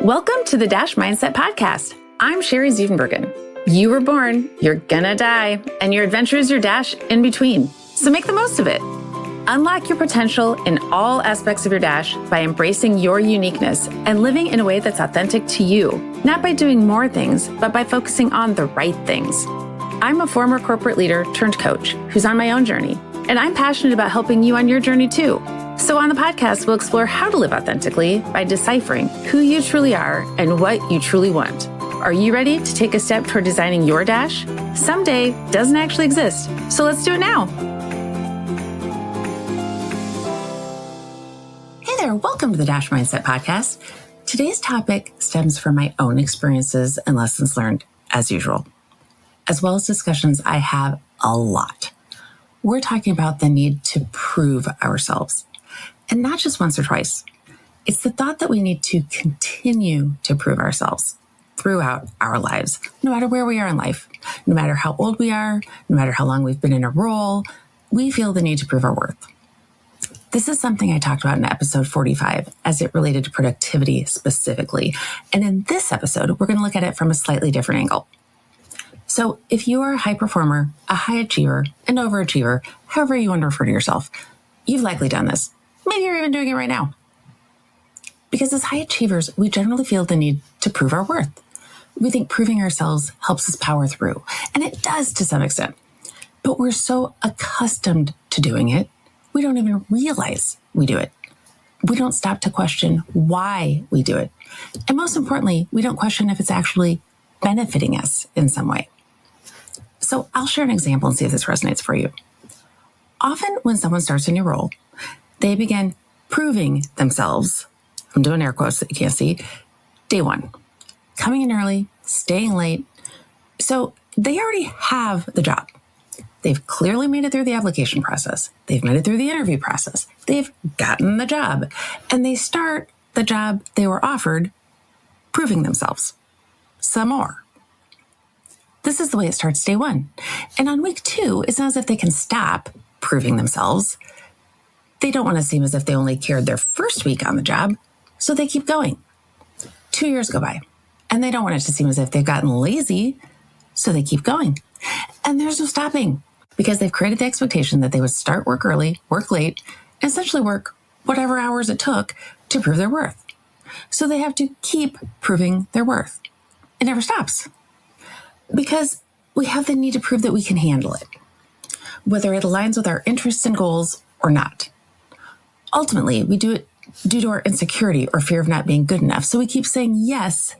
Welcome to the Dash Mindset Podcast. I'm Sherry Zievenbergen. You were born, you're gonna die, and your adventure is your dash in between. So make the most of it. Unlock your potential in all aspects of your dash by embracing your uniqueness and living in a way that's authentic to you, not by doing more things, but by focusing on the right things. I'm a former corporate leader turned coach who's on my own journey, and I'm passionate about helping you on your journey too. So on the podcast, we'll explore how to live authentically by deciphering who you truly are and what you truly want. Are you ready to take a step toward designing your dash? Someday doesn't actually exist, so let's do it now. Hey there, welcome to the Dash Mindset Podcast. Today's topic stems from my own experiences and lessons learned, as usual, as well as discussions I have a lot. We're talking about the need to prove ourselves. And not just once or twice. It's the thought that we need to continue to prove ourselves throughout our lives, no matter where we are in life, no matter how old we are, no matter how long we've been in a role, we feel the need to prove our worth. This is something I talked about in episode 45 as it related to productivity specifically. And in this episode, we're going to look at it from a slightly different angle. So if you are a high performer, a high achiever, an overachiever, however you want to refer to yourself, you've likely done this. Maybe you're even doing it right now. Because as high achievers, we generally feel the need to prove our worth. We think proving ourselves helps us power through, and it does to some extent. But we're so accustomed to doing it, we don't even realize we do it. We don't stop to question why we do it. And most importantly, we don't question if it's actually benefiting us in some way. So I'll share an example and see if this resonates for you. Often when someone starts a new role, they begin proving themselves, I'm doing air quotes that you can't see, day one, coming in early, staying late. So they already have the job. They've clearly made it through the application process. They've made it through the interview process. They've gotten the job. And they start the job they were offered proving themselves some more. This is the way it starts day one. And on week two, it's not as if they can stop proving themselves. They don't want to seem as if they only cared their first week on the job, so they keep going. 2 years go by, and they don't want it to seem as if they've gotten lazy, so they keep going. And there's no stopping, because they've created the expectation that they would start work early, work late, and essentially work whatever hours it took to prove their worth. So they have to keep proving their worth. It never stops, because we have the need to prove that we can handle it, whether it aligns with our interests and goals or not. Ultimately, we do it due to our insecurity or fear of not being good enough. So we keep saying yes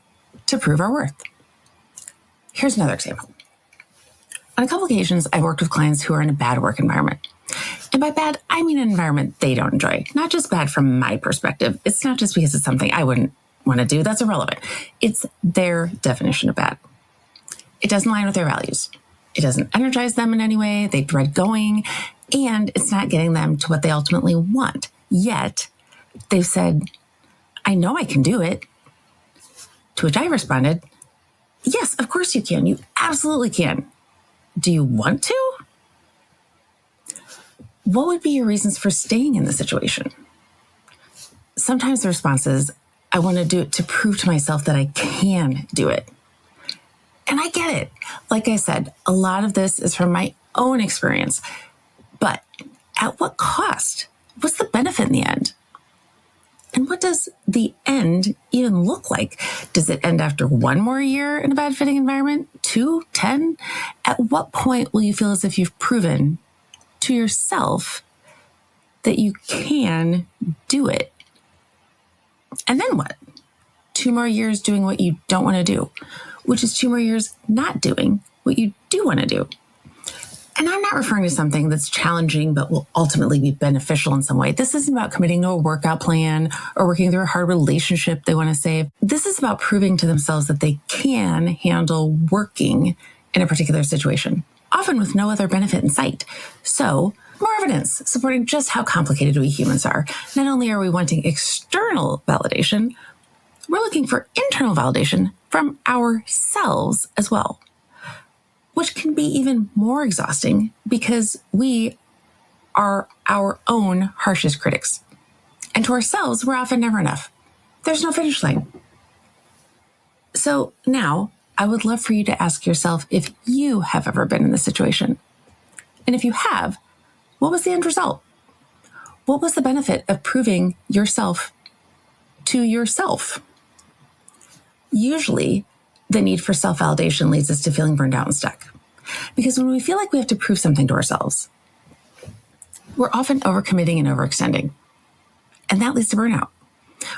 to prove our worth. Here's another example. On a couple occasions, I've worked with clients who are in a bad work environment. And by bad, I mean an environment they don't enjoy. Not just bad from my perspective. It's not just because it's something I wouldn't want to do. That's irrelevant. It's their definition of bad. It doesn't align with their values. It doesn't energize them in any way. They dread going. And it's not getting them to what they ultimately want. Yet, they've said, I know I can do it. To which I responded, yes, of course you can. You absolutely can. Do you want to? What would be your reasons for staying in the situation? Sometimes the response is, I want to do it to prove to myself that I can do it. And I get it. Like I said, a lot of this is from my own experience. But at what cost? What's the benefit in the end? And what does the end even look like? Does it end after one more year in a bad fitting environment? 2, 10? At what point will you feel as if you've proven to yourself that you can do it? And then what? 2 more years doing what you don't want to do, which is 2 more years not doing what you do want to do. And I'm not referring to something that's challenging, but will ultimately be beneficial in some way. This isn't about committing to a workout plan or working through a hard relationship they want to save. This is about proving to themselves that they can handle working in a particular situation, often with no other benefit in sight. So, more evidence supporting just how complicated we humans are. Not only are we wanting external validation, we're looking for internal validation from ourselves as well, which can be even more exhausting because we are our own harshest critics. And to ourselves, we're often never enough. There's no finish line. So now I would love for you to ask yourself if you have ever been in this situation. And if you have, what was the end result? What was the benefit of proving yourself to yourself? Usually, the need for self-validation leads us to feeling burned out and stuck. Because when we feel like we have to prove something to ourselves, we're often overcommitting and overextending. And that leads to burnout.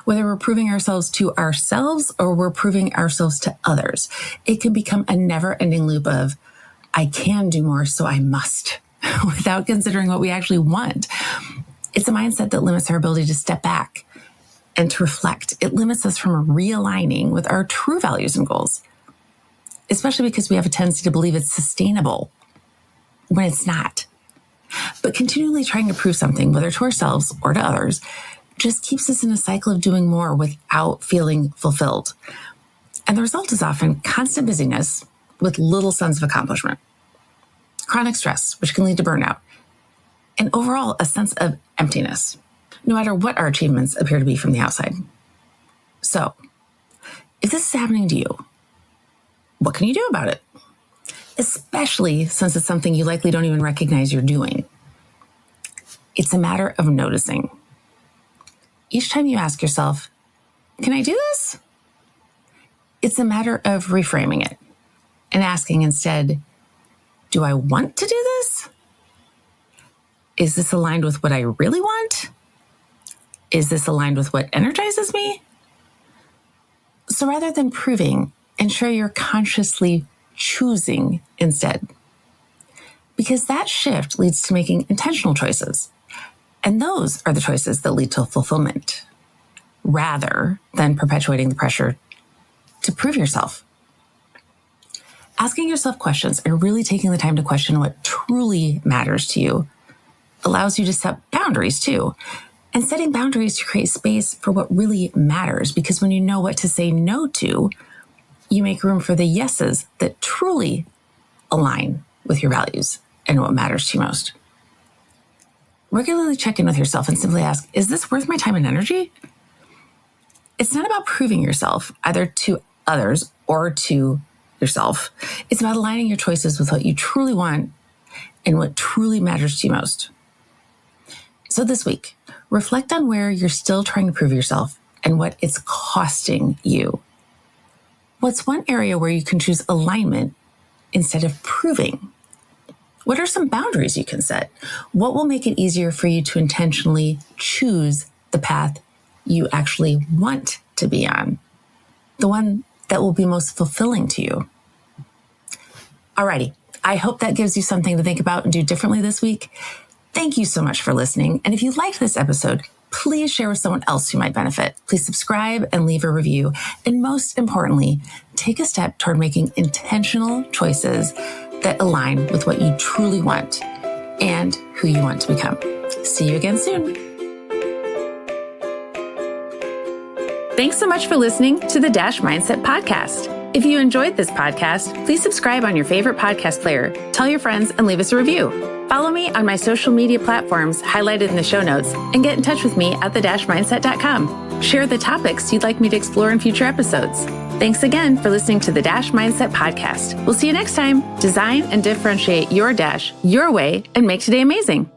Whether we're proving ourselves to ourselves or we're proving ourselves to others, it can become a never-ending loop of, I can do more, so I must, without considering what we actually want. It's a mindset that limits our ability to step back and to reflect. It limits us from realigning with our true values and goals, especially because we have a tendency to believe it's sustainable when it's not. But continually trying to prove something, whether to ourselves or to others, just keeps us in a cycle of doing more without feeling fulfilled. And the result is often constant busyness with little sense of accomplishment, chronic stress, which can lead to burnout, and overall a sense of emptiness, no matter what our achievements appear to be from the outside. So, if this is happening to you, what can you do about it? Especially since it's something you likely don't even recognize you're doing. It's a matter of noticing. Each time you ask yourself, can I do this? It's a matter of reframing it and asking instead, do I want to do this? Is this aligned with what I really want? Is this aligned with what energizes me? So rather than proving, ensure you're consciously choosing instead. Because that shift leads to making intentional choices. And those are the choices that lead to fulfillment, rather than perpetuating the pressure to prove yourself. Asking yourself questions and really taking the time to question what truly matters to you allows you to set boundaries too. And setting boundaries to create space for what really matters, because when you know what to say no to, you make room for the yeses that truly align with your values and what matters to you most. Regularly check in with yourself and simply ask, is this worth my time and energy? It's not about proving yourself either to others or to yourself. It's about aligning your choices with what you truly want and what truly matters to you most. So this week, reflect on where you're still trying to prove yourself and what it's costing you. What's one area where you can choose alignment instead of proving? What are some boundaries you can set? What will make it easier for you to intentionally choose the path you actually want to be on? The one that will be most fulfilling to you. Alrighty, I hope that gives you something to think about and do differently this week. Thank you so much for listening. And if you liked this episode, please share with someone else who might benefit. Please subscribe and leave a review. And most importantly, take a step toward making intentional choices that align with what you truly want and who you want to become. See you again soon. Thanks so much for listening to the Dash Mindset Podcast. If you enjoyed this podcast, please subscribe on your favorite podcast player, tell your friends, and leave us a review. Follow me on my social media platforms highlighted in the show notes and get in touch with me at thedashmindset.com. Share the topics you'd like me to explore in future episodes. Thanks again for listening to the Dash Mindset Podcast. We'll see you next time. Design and differentiate your Dash your way and make today amazing.